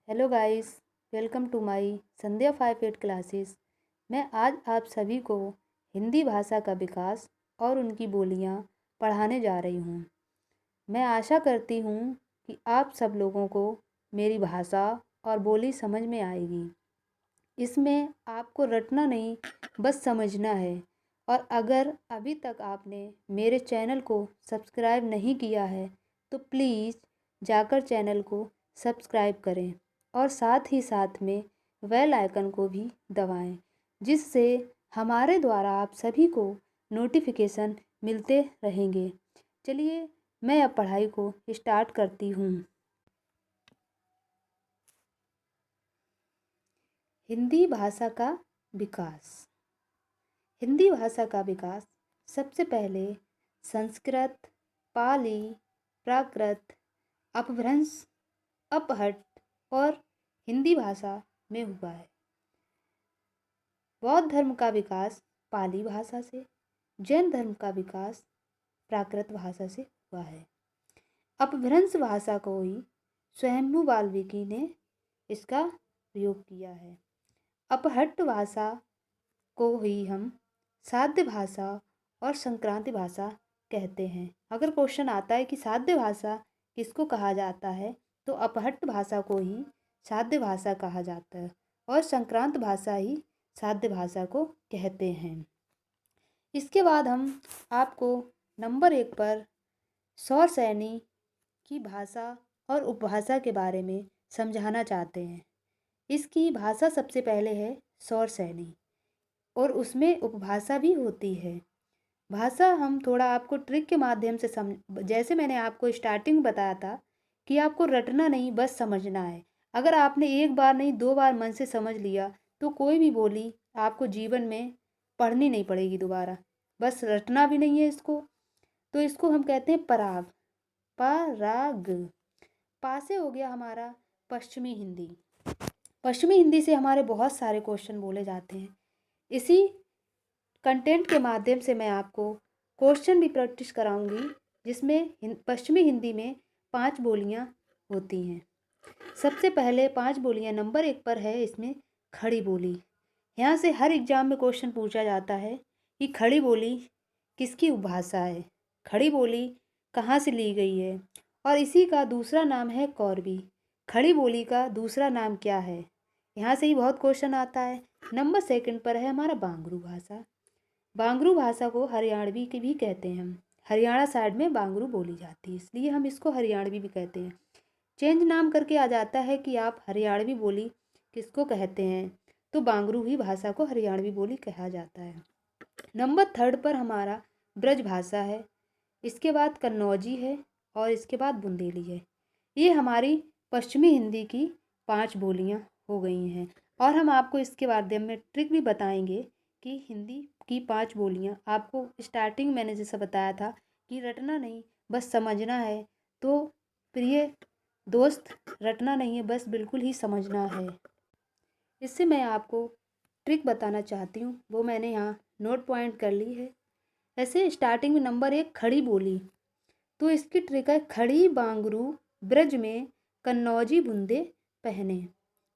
Hello guys, welcome to my Sandhya 5-8 classes. मैं आज आप सभी को हिंदी भाषा का विकास और उनकी बोलियां पढ़ाने जा रही हूं। मैं आशा करती हूं कि आप सब लोगों को मेरी भाषा और बोली समझ में आएगी। इसमें आपको रटना नहीं, बस समझना है। और अगर अभी तक आपने मेरे चैनल को सब्सक्राइब नहीं किया है तो प्लीज़ जाकर चैनल को सब्सक्राइब करें और साथ ही साथ में बेल आइकन को भी दबाएं, जिससे हमारे द्वारा आप सभी को नोटिफिकेशन मिलते रहेंगे। चलिए, मैं अब पढ़ाई को स्टार्ट करती हूँ। हिंदी भाषा का विकास। हिंदी भाषा का विकास सबसे पहले संस्कृत, पाली, प्राकृत, अपभ्रंश, अपहट और हिंदी भाषा में हुआ है। बौद्ध धर्म का विकास पाली भाषा से, जैन धर्म का विकास प्राकृत भाषा से हुआ है। अपभ्रंश भाषा को ही स्वयंभू वाल्मीकि ने इसका प्रयोग किया है। अपहट्ट भाषा को ही हम साध्य भाषा और संक्रांति भाषा कहते हैं। अगर क्वेश्चन आता है कि साध्य भाषा किसको कहा जाता है, तो अपहट्ट भाषा को ही साध्य भाषा कहा जाता है और संक्रांत भाषा ही साध्य भाषा को कहते हैं। इसके बाद हम आपको नंबर 1 पर सौर सैनी की भाषा और उपभाषा के बारे में समझाना चाहते हैं। इसकी भाषा सबसे पहले है सौर सैनी और उसमें उपभाषा भी होती है। भाषा हम थोड़ा आपको ट्रिक के माध्यम से जैसे मैंने आपको स्टार्टिंग में बताया था कि आपको रटना नहीं, बस समझना है। अगर आपने एक बार नहीं 2 बार मन से समझ लिया तो कोई भी बोली आपको जीवन में पढ़नी नहीं पड़ेगी दोबारा। बस रटना भी नहीं है इसको। तो इसको हम कहते हैं पराग। पराग। पा से हो गया हमारा पश्चिमी हिंदी। पश्चिमी हिंदी से हमारे बहुत सारे क्वेश्चन बोले जाते हैं। इसी कंटेंट के माध्यम से मैं आपको क्वेश्चन भी प्रैक्टिस कराऊंगी, जिसमें पश्चिमी हिंदी में 5 बोलियां होती हैं। सबसे पहले 5 बोलियां नंबर 1 पर है इसमें खड़ी बोली। यहाँ से हर एग्जाम में क्वेश्चन पूछा जाता है कि खड़ी बोली किसकी उपभाषा है, खड़ी बोली कहाँ से ली गई है, और इसी का दूसरा नाम है कौरवी। खड़ी बोली का दूसरा नाम क्या है, यहाँ से ही बहुत क्वेश्चन आता है। नंबर 2 पर है हमारा बांगरू भाषा। बांगरू भाषा को हरियाणवी की भी कहते हैं हम। हरियाणा साइड में बांगरू बोली जाती है, इसलिए हम इसको हरियाणवी भी कहते हैं। चेंज नाम करके आ जाता है कि आप हरियाणवी बोली किसको कहते हैं, तो बांगरू ही भाषा को हरियाणवी बोली कहा जाता है। नंबर 3 पर हमारा ब्रज भाषा है, इसके बाद कन्नौजी है और इसके बाद बुंदेली है। ये हमारी पश्चिमी हिंदी की 5 बोलियां हो गई हैं और हम आपको इसके माध्यम में ट्रिक भी बताएंगे कि हिंदी की 5 बोलियां आपको स्टार्टिंग मैंने जैसा बताया था कि रटना नहीं, बस समझना है। तो प्रिय दोस्त, रटना नहीं है, बस बिल्कुल ही समझना है। इससे मैं आपको ट्रिक बताना चाहती हूँ, वो मैंने यहाँ नोट पॉइंट कर ली है। ऐसे स्टार्टिंग में नंबर 1 खड़ी बोली, तो इसकी ट्रिक है खड़ी बांगरू ब्रज में कन्नौजी बूंदे पहने।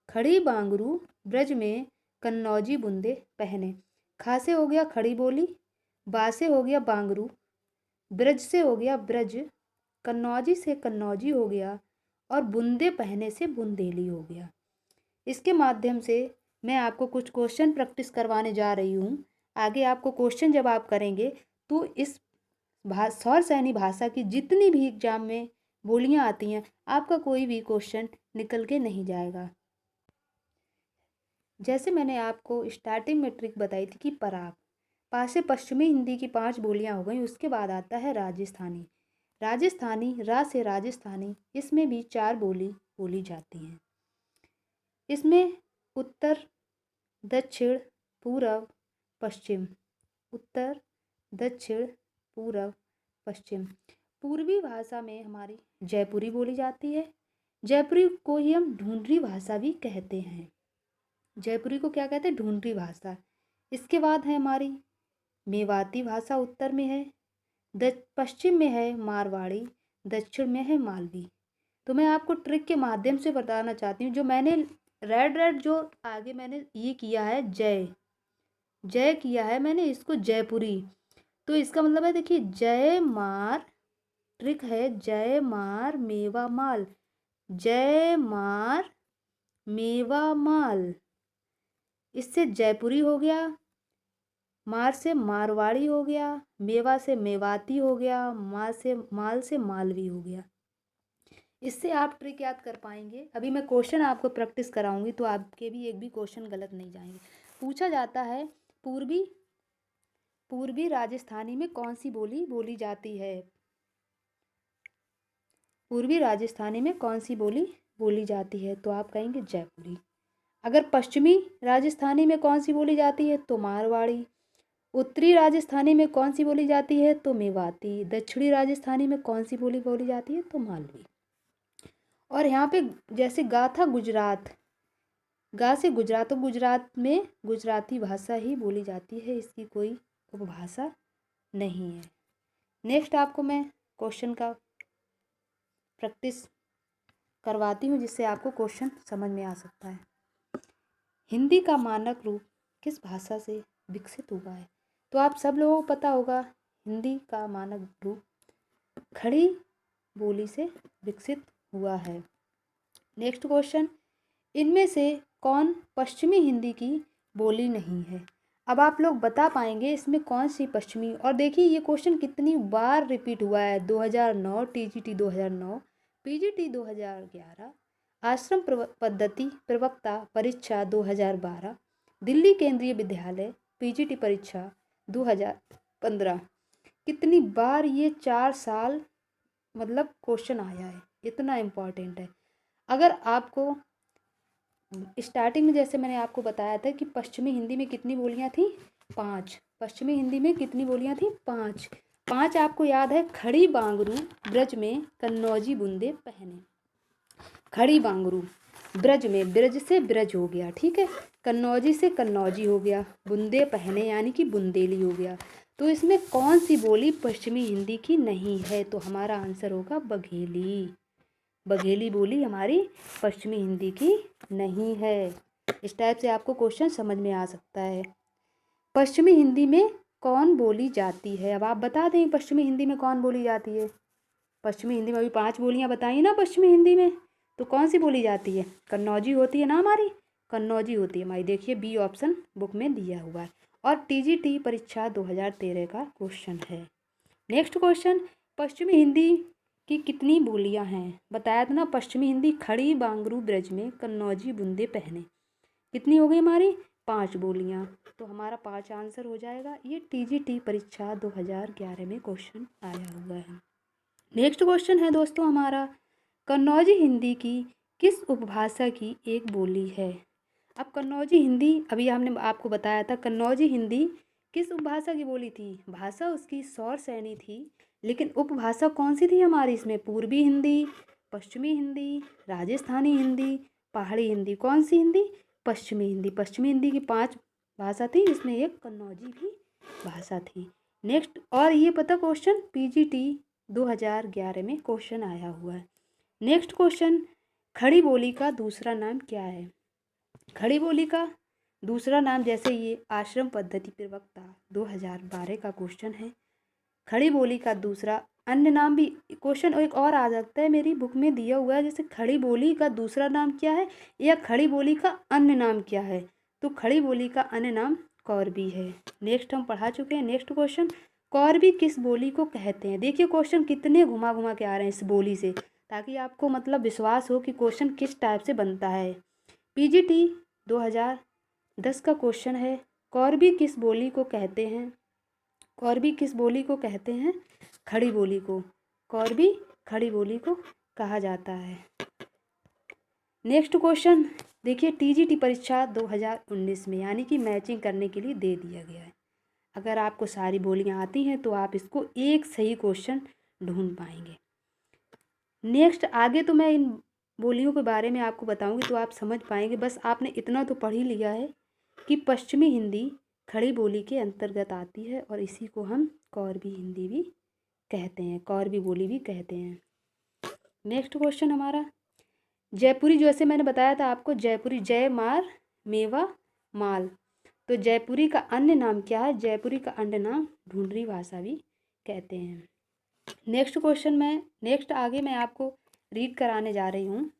खड़ी बांगरू ब्रज में कन्नौजी बूंदे पहने। खा से हो गया खड़ी बोली, बा से हो गया बांगरू, ब्रज से हो गया ब्रज, कन्नौजी से कन्नौजी हो गया और बूंदे पहने से बुंदेली हो गया। इसके माध्यम से मैं आपको कुछ क्वेश्चन प्रैक्टिस करवाने जा रही हूँ। आगे आपको क्वेश्चन जब आप करेंगे तो इस सौर सैनी भाषा की जितनी भी एग्जाम में बोलियां आती हैं, आपका कोई भी क्वेश्चन निकल के नहीं जाएगा। जैसे मैंने आपको स्टार्टिंग में ट्रिक बताई थी कि पराग। पा से पश्चिमी हिंदी की 5 बोलियां हो गई। उसके बाद आता है राजस्थानी। राजस्थानी, रा से राजस्थानी, इसमें भी 4 बोली बोली जाती हैं। इसमें उत्तर, दक्षिण, पूर्व, पश्चिम। उत्तर, दक्षिण, पूर्व, पश्चिम। पूर्वी भाषा में हमारी जयपुरी बोली जाती है। जयपुरी को ही हम ढूंढरी भाषा भी कहते हैं। जयपुरी को क्या कहते हैं? ढूंढरी भाषा। इसके बाद है हमारी मेवाती भाषा, उत्तर में है। पश्चिम में है मारवाड़ी, दक्षिण में है मालवी। तो मैं आपको ट्रिक के माध्यम से बताना चाहती हूँ। जो मैंने रेड जो आगे मैंने ये किया है जय, जय किया है मैंने, इसको जयपुरी, तो इसका मतलब है देखिए जय मार, ट्रिक है जय मार मेवा माल, जय मार मेवा माल, इससे जयपुरी हो गया, मार से मारवाड़ी हो गया, मेवा से मेवाती हो गया, माल से मालवी हो गया। इससे आप ट्रिक याद कर पाएंगे। अभी मैं क्वेश्चन आपको प्रैक्टिस कराऊंगी तो आपके भी एक भी क्वेश्चन गलत नहीं जाएंगे। पूछा जाता है पूर्वी पूर्वी राजस्थानी में कौन सी बोली बोली जाती है? पूर्वी राजस्थानी में कौन सी बोली बोली जाती है? तो आप कहेंगे जयपुरी। अगर पश्चिमी राजस्थानी में कौन सी बोली जाती है? तो मारवाड़ी। उत्तरी राजस्थानी में कौन सी बोली जाती है? तो मेवाती। दक्षिणी राजस्थानी में कौन सी बोली बोली जाती है? तो मालवी। और यहाँ पे जैसे गा था गुजरात, गा से गुजरात, तो गुजरात में गुजराती भाषा ही बोली जाती है, इसकी कोई उपभाषा नहीं है। नेक्स्ट आपको मैं क्वेश्चन का प्रैक्टिस करवाती हूँ जिससे आपको क्वेश्चन समझ में आ सकता है। हिंदी का मानक रूप किस भाषा से विकसित हुआ है? तो आप सब लोगों को पता होगा हिंदी का मानक रूप खड़ी बोली से विकसित हुआ है। नेक्स्ट क्वेश्चन, इनमें से कौन पश्चिमी हिंदी की बोली नहीं है? अब आप लोग बता पाएंगे इसमें कौन सी पश्चिमी। और देखिए ये क्वेश्चन कितनी बार रिपीट हुआ है। 2009 टीजीटी 2009, पीजीटी 2011, आश्रम पद्धति प्रवक्ता परीक्षा 2012, दिल्ली केंद्रीय विद्यालय पीजीटी परीक्षा 2015। कितनी बार ये 4 साल मतलब क्वेश्चन आया है, इतना इम्पॉर्टेंट है। अगर आपको स्टार्टिंग में जैसे मैंने आपको बताया था कि पश्चिमी हिंदी में कितनी बोलियां थी? 5। पश्चिमी हिंदी में कितनी बोलियां थी? 5। 5 आपको याद है। खड़ी बांगरू ब्रज में कन्नौजी बूंदे पहने। खड़ी बांगरू ब्रज में, ब्रज से ब्रज हो गया, ठीक है, कन्नौजी से कन्नौजी हो गया, बूंदे पहने यानी कि बुंदेली हो गया। तो इसमें कौन सी बोली पश्चिमी हिंदी की नहीं है? तो हमारा आंसर होगा बघेली। बघेली बोली हमारी पश्चिमी हिंदी की नहीं है। इस टाइप से आपको क्वेश्चन समझ में आ सकता है। पश्चिमी हिंदी में कौन बोली जाती है? अब आप बता दें पश्चिमी हिंदी में कौन बोली जाती है। पश्चिमी हिंदी में अभी 5 बोलियां बताई ना पश्चिमी हिंदी में, तो कौन सी बोली जाती है? कन्नौजी होती है ना हमारी, कन्नौजी होती है हमारी। देखिए बी ऑप्शन बुक में दिया हुआ है और टीजीटी परीक्षा 2013 का क्वेश्चन है। नेक्स्ट क्वेश्चन, पश्चिमी हिंदी की कितनी बोलियां हैं? बताया था ना, पश्चिमी हिंदी खड़ी बांगरू ब्रज में कन्नौजी बूंदे पहने। कितनी हो गई हमारी? 5 बोलियां। तो हमारा 5 आंसर हो जाएगा। ये टीजीटी परीक्षा 2011 में क्वेश्चन आया हुआ है। नेक्स्ट क्वेश्चन है दोस्तों हमारा, कन्नौजी हिंदी की किस उपभाषा की एक बोली है? अब कन्नौजी हिंदी अभी हमने आपको बताया था, कन्नौजी हिंदी किस उपभाषा की बोली थी? भाषा उसकी सौर सैनी थी, लेकिन उपभाषा कौन सी थी हमारी इसमें? पूर्वी हिंदी, पश्चिमी हिंदी, राजस्थानी हिंदी, पहाड़ी हिंदी। कौन सी हिंदी? पश्चिमी हिंदी। पश्चिमी हिंदी की 5 भाषा थी, इसमें एक कन्नौजी भी भाषा थी। नेक्स्ट, और ये पता क्वेश्चन पीजीटी 2011 में क्वेश्चन आया हुआ है। नेक्स्ट क्वेश्चन, खड़ी बोली का दूसरा नाम क्या है? खड़ी बोली का दूसरा नाम, जैसे ये आश्रम पद्धति प्रवक्ता 2012 का क्वेश्चन है। खड़ी बोली का दूसरा अन्य नाम भी क्वेश्चन एक और आ सकता है, मेरी बुक में दिया हुआ है, जैसे खड़ी बोली का दूसरा नाम क्या है या खड़ी बोली का अन्य नाम क्या है? तो खड़ी बोली का अन्य नाम कौरबी है। नेक्स्ट हम पढ़ा चुके हैं। नेक्स्ट क्वेश्चन, कौरबी किस बोली को कहते हैं? देखिए क्वेश्चन कितने घुमा घुमा के आ रहे हैं इस बोली से, ताकि आपको मतलब विश्वास हो कि क्वेश्चन किस टाइप से बनता है। पीजीटी 2010 का क्वेश्चन है, कौरबी किस बोली को कहते हैं? कौरबी किस बोली को कहते हैं? खड़ी बोली को। कौरबी खड़ी बोली को कहा जाता है। नेक्स्ट क्वेश्चन देखिए, टीजीटी परीक्षा 2019 में यानी कि मैचिंग करने के लिए दे दिया गया है। अगर आपको सारी बोलियां आती हैं तो आप इसको एक सही क्वेश्चन ढूंढ पाएंगे। नेक्स्ट आगे तो मैं इन बोलियों के बारे में आपको बताऊंगी तो आप समझ पाएंगे। बस आपने इतना तो पढ़ ही लिया है कि पश्चिमी हिंदी खड़ी बोली के अंतर्गत आती है और इसी को हम कौरबी हिंदी भी कहते हैं, कौरबी बोली भी कहते हैं। नेक्स्ट क्वेश्चन हमारा जयपुरी, जैसे मैंने बताया था आपको, जयपुरी जय मार मेवा माल, तो जयपुरी का अन्य नाम क्या है? जयपुरी का अन्य नाम ढूंढरी भाषा भी कहते हैं। नेक्स्ट आगे मैं आपको रीड कराने जा रही हूँ।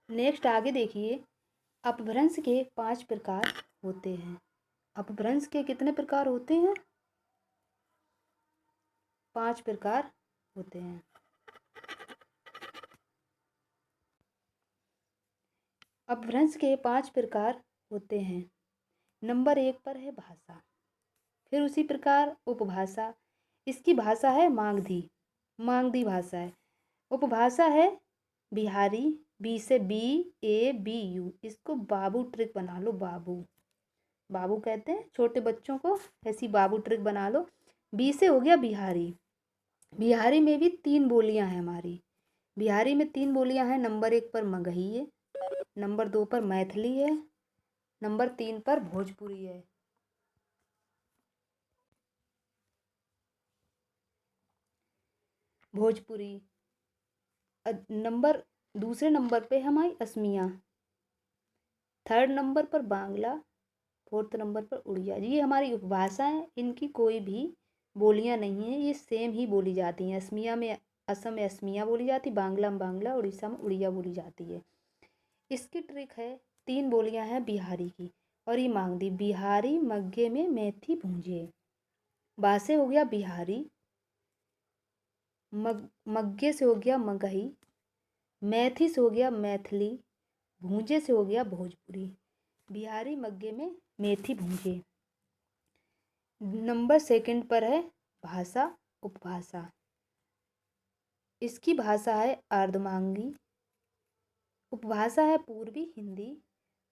नेक्स्ट आगे देखिए, अपभ्रंश के 5 प्रकार होते हैं। अपभ्रंश के कितने प्रकार होते हैं? 5 प्रकार होते हैं। अपभ्रंश के 5 प्रकार होते हैं। नंबर 1 पर है भाषा, फिर उसी प्रकार उपभाषा, इसकी भाषा है मागधी, मागधी भाषा है। उपभाषा है बिहारी, बी से BABU, इसको बाबू ट्रिक बना लो, बाबू, बाबू कहते हैं छोटे बच्चों को, ऐसी बाबू ट्रिक बना लो। बी से हो गया बिहारी, बिहारी में भी 3 बोलियां हैं हमारी, बिहारी में 3 बोलियां हैं। नंबर 1 पर मगही है, नंबर 2 पर मैथिली है, नंबर 3 पर भोजपुरी है। भोजपुरी दूसरे नंबर पे हमारी असमिया, थर्ड नंबर पर बांग्ला, फोर्थ नंबर पर उड़िया। ये हमारी उपभाषा है, इनकी कोई भी बोलियां नहीं है, ये सेम ही बोली जाती हैं। असमिया में असम में असमिया बोली जाती, बांग्ला में बांग्ला, उड़ीसा में उड़िया बोली जाती है। इसकी ट्रिक है, 3 बोलियां हैं बिहारी की और ये मांगदी। बिहारी मग्गे में मेथी भूंजे, बा से हो गया बिहारी, मग्गे से हो गया मगही, मैथी से हो गया मैथिली, भूंजे से हो गया भोजपुरी। बिहारी मग्गे में मेथी भूंजे। नंबर 2 पर है भाषा उपभाषा, इसकी भाषा है अर्धमांगी, उपभाषा है पूर्वी हिंदी,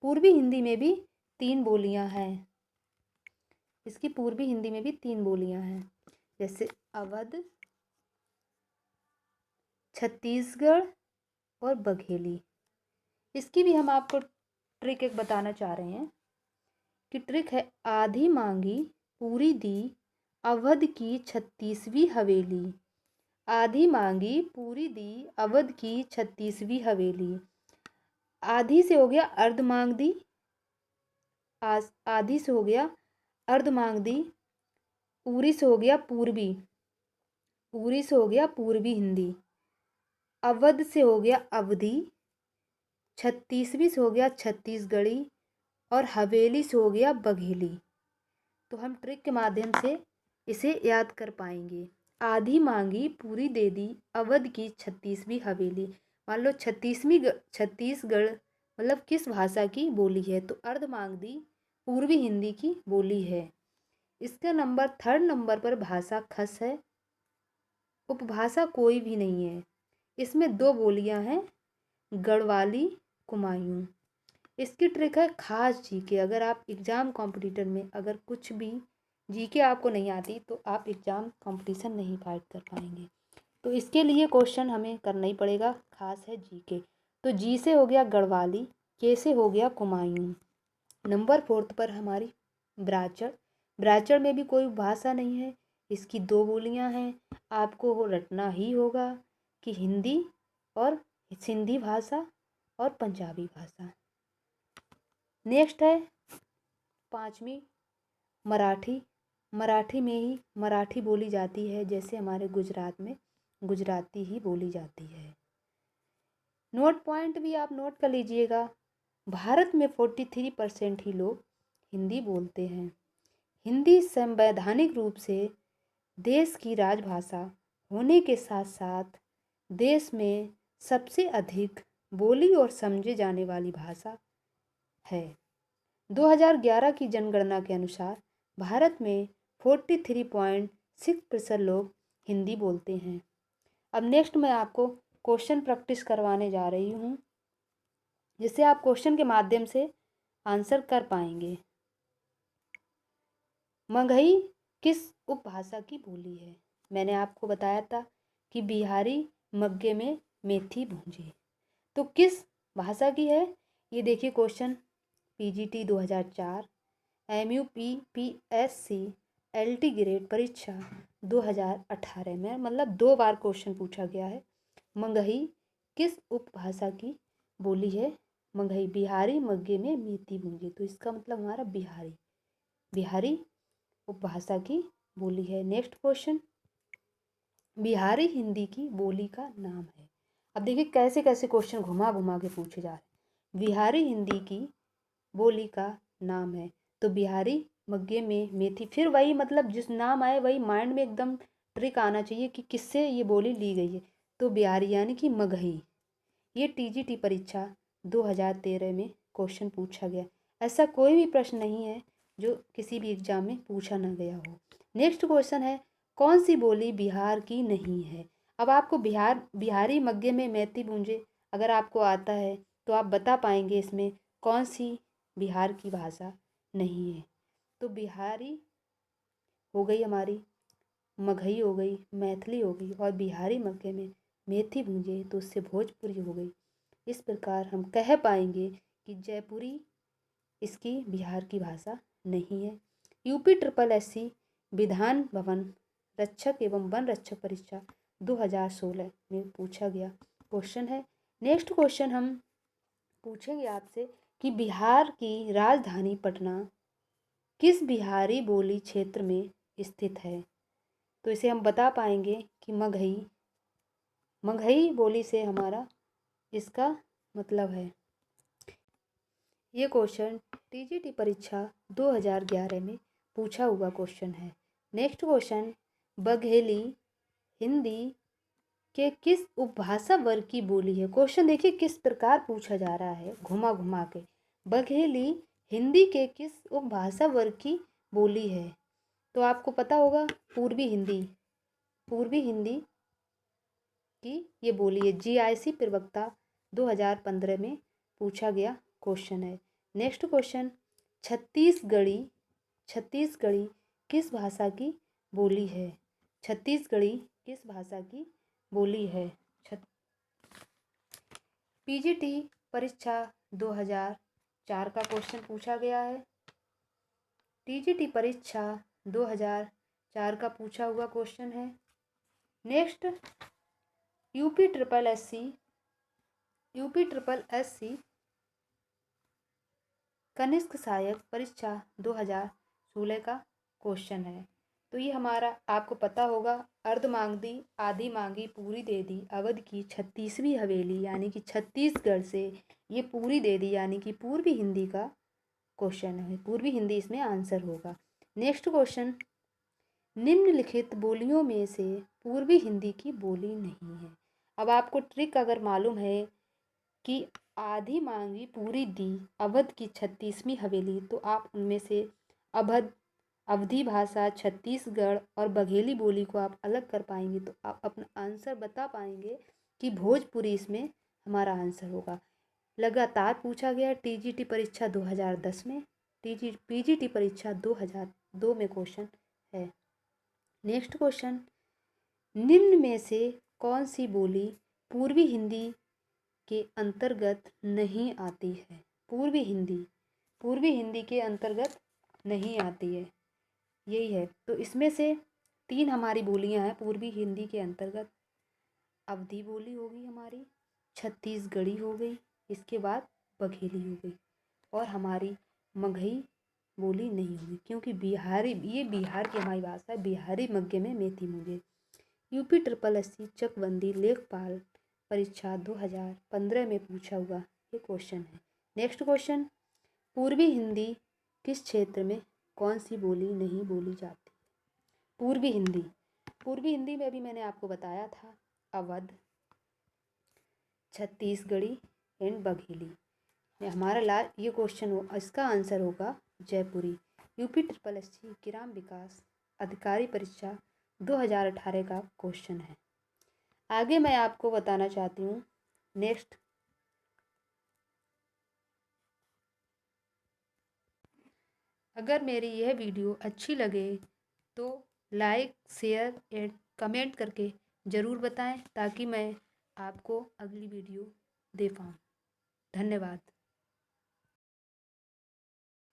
पूर्वी हिंदी में भी 3 बोलियां हैं, इसकी पूर्वी हिंदी में भी 3 बोलियां हैं, जैसे अवध, छत्तीसगढ़ और बघेली। इसकी भी हम आपको ट्रिक एक बताना चाह रहे हैं कि ट्रिक है आधी मांगी पूरी दी अवध की 36वीं हवेली, आधी मांगी पूरी दी अवध की 36वीं हवेली। आधी से हो गया अर्ध मांग दी, आधी से हो गया अर्ध मांग दी, पूरी से हो गया पूर्वी, पूरी से हो गया पूर्वी हिंदी, अवध से हो गया अवधि, 36वीं से हो गया छत्तीसगढ़ी और हवेली से हो गया बघेली। तो हम ट्रिक के माध्यम से इसे याद कर पाएंगे। आधी मांगी पूरी दे दी अवध की 36वीं हवेली। मान लो छत्तीसगढ़ मतलब किस भाषा की बोली है, तो अर्ध मांग दी पूर्वी हिंदी की बोली है। इसका नंबर 3rd नंबर पर भाषा खस है, उपभाषा कोई भी नहीं है, इसमें 2 बोलियां हैं गढ़वाली कुमायूं। इसकी ट्रिक है खास जीके, अगर आप एग्ज़ाम कॉम्पिटिटर में अगर कुछ भी जीके आपको नहीं आती तो आप एग्ज़ाम कंपटीशन नहीं फाइट कर पाएंगे, तो इसके लिए क्वेश्चन हमें करना ही पड़ेगा, खास है जीके। तो जी से हो गया गढ़वाली, के से हो गया कुमायूं। नंबर 4 पर हमारी ब्राचड़, ब्राचड़ में भी कोई भाषा नहीं है, इसकी 2 बोलियां हैं, आपको रटना ही होगा कि हिंदी और सिंधी भाषा और पंजाबी भाषा। नेक्स्ट है 5वीं मराठी, मराठी में ही मराठी बोली जाती है, जैसे हमारे गुजरात में गुजराती ही बोली जाती है। नोट पॉइंट भी आप नोट कर लीजिएगा। भारत में 43% ही लोग हिंदी बोलते हैं। हिंदी संवैधानिक रूप से देश की राजभाषा होने के साथ साथ देश में सबसे अधिक बोली और समझे जाने वाली भाषा है। 2011 की जनगणना के अनुसार भारत में 43.6% लोग हिंदी बोलते हैं। अब नेक्स्ट मैं आपको क्वेश्चन प्रैक्टिस करवाने जा रही हूँ, जिससे आप क्वेश्चन के माध्यम से आंसर कर पाएंगे। मगही किस उपभाषा की बोली है? मैंने आपको बताया था कि बिहारी मग्गे में मेथी भूंजे, तो किस भाषा की है? ये देखिए question, PGT 2004, MUP PSC LT grade परीक्षा 2018 में, मतलब 2 बार क्वेश्चन पूछा गया है। मंगही किस उपभाषा की बोली है? मंगही बिहारी मग्गे में मीठी बूंदी, तो इसका मतलब हमारा बिहारी उपभाषा की बोली है। नेक्स्ट क्वेश्चन, बिहारी हिंदी की बोली का नाम है। अब देखिए कैसे कैसे क्वेश्चन घुमा घुमा के पूछे जा रहे हैं। बिहारी हिंदी की बोली का नाम है, तो बिहारी मग्गे में मेथी, फिर वही मतलब जिस नाम आए वही माइंड में एकदम ट्रिक आना चाहिए कि किससे ये बोली ली गई है। तो बिहारी यानी कि मगही। ये TGT परीक्षा 2013 में क्वेश्चन पूछा गया। ऐसा कोई भी प्रश्न नहीं है जो किसी भी एग्जाम में पूछा ना गया हो। नेक्स्ट क्वेश्चन है, कौन सी बोली बिहार की नहीं है? अब आपको बिहारी मग्गे में मैती बूंजे अगर आपको आता है तो आप बता पाएंगे इसमें कौन सी बिहार की भाषा नहीं है। तो बिहारी हो गई हमारी, मगही हो गई, मैथिली हो गई, और बिहारी मग्गे में मेथी भूंजे तो उससे भोजपुरी हो गई। इस प्रकार हम कह पाएंगे कि जयपुरी इसकी बिहार की भाषा नहीं है। UP SSS विधान भवन रक्षक एवं वन रक्षक परीक्षा 2016 में पूछा गया क्वेश्चन है। नेक्स्ट क्वेश्चन हम पूछेंगे आपसे कि बिहार की राजधानी पटना किस बिहारी बोली क्षेत्र में स्थित है? तो इसे हम बता पाएंगे कि मगही बोली से हमारा इसका मतलब है। ये क्वेश्चन TGT परीक्षा 2011 में पूछा हुआ क्वेश्चन है। नेक्स्ट क्वेश्चन, बघेली हिंदी के किस उपभाषा वर्ग की बोली है? क्वेश्चन देखिए किस प्रकार पूछा जा रहा है, घुमा घुमा के। बघेली हिंदी के किस उपभाषा वर्ग की बोली है? तो आपको पता होगा पूर्वी हिंदी की ये बोली है। GIC प्रवक्ता 2015 में पूछा गया क्वेश्चन है। नेक्स्ट क्वेश्चन, छत्तीसगढ़ी किस भाषा की बोली है? छत्तीसगढ़ी किस भाषा की बोली है? PGT परीक्षा 2004 का क्वेश्चन पूछा गया है। TGT परीक्षा 2004 का पूछा हुआ क्वेश्चन है। नेक्स्ट, UP SSS कनिष्क सहायक परीक्षा 2016 का क्वेश्चन है। तो ये हमारा आपको पता होगा, अर्ध मांग दी आधी मांगी पूरी दे दी, अवध की 36वीं हवेली यानी कि छत्तीसगढ़ से ये पूरी दे दी, यानी कि पूर्वी हिंदी का क्वेश्चन है। पूर्वी हिंदी इसमें आंसर होगा। नेक्स्ट क्वेश्चन, निम्नलिखित बोलियों में से पूर्वी हिंदी की बोली नहीं है। अब आपको ट्रिक अगर मालूम है कि आधी मांगी पूरी दी, अवध की 36वीं हवेली, तो आप उनमें से अवधी भाषा, छत्तीसगढ़ और बघेली बोली को आप अलग कर पाएंगे तो आप अपना आंसर बता पाएंगे कि भोजपुरी इसमें हमारा आंसर होगा। लगातार पूछा गया TGT परीक्षा 2010 में, PGT परीक्षा 2002 में क्वेश्चन है। नेक्स्ट क्वेश्चन, निम्न में से कौन सी बोली पूर्वी हिंदी के अंतर्गत नहीं आती है? पूर्वी हिंदी के अंतर्गत नहीं आती है, यही है। तो इसमें से 3 हमारी बोलियां हैं पूर्वी हिंदी के अंतर्गत। अवधी बोली होगी हमारी, छत्तीसगढ़ी हो गई, इसके बाद बघेली हो गई, और हमारी मगही बोली नहीं होगी क्योंकि ये बिहार की हमारी भाषा है। बिहारी मग्गे में मेथी मुझे। UP SSS चकबंदी लेखपाल परीक्षा 2015 में पूछा हुआ ये क्वेश्चन है। नेक्स्ट क्वेश्चन, पूर्वी हिंदी किस क्षेत्र में कौन सी बोली नहीं बोली जाती? पूर्वी हिंदी में भी मैंने आपको बताया था, अवध, छत्तीसगढ़ी एंड बघेली। हमारा ये क्वेश्चन हो, इसका आंसर होगा जयपुरी। UP SSS ग्राम विकास अधिकारी परीक्षा 2018 का क्वेश्चन है। आगे मैं आपको बताना चाहती हूँ नेक्स्ट, अगर मेरी यह वीडियो अच्छी लगे तो लाइक, शेयर एंड कमेंट करके ज़रूर बताएं ताकि मैं आपको अगली वीडियो दे पाऊँ। धन्यवाद।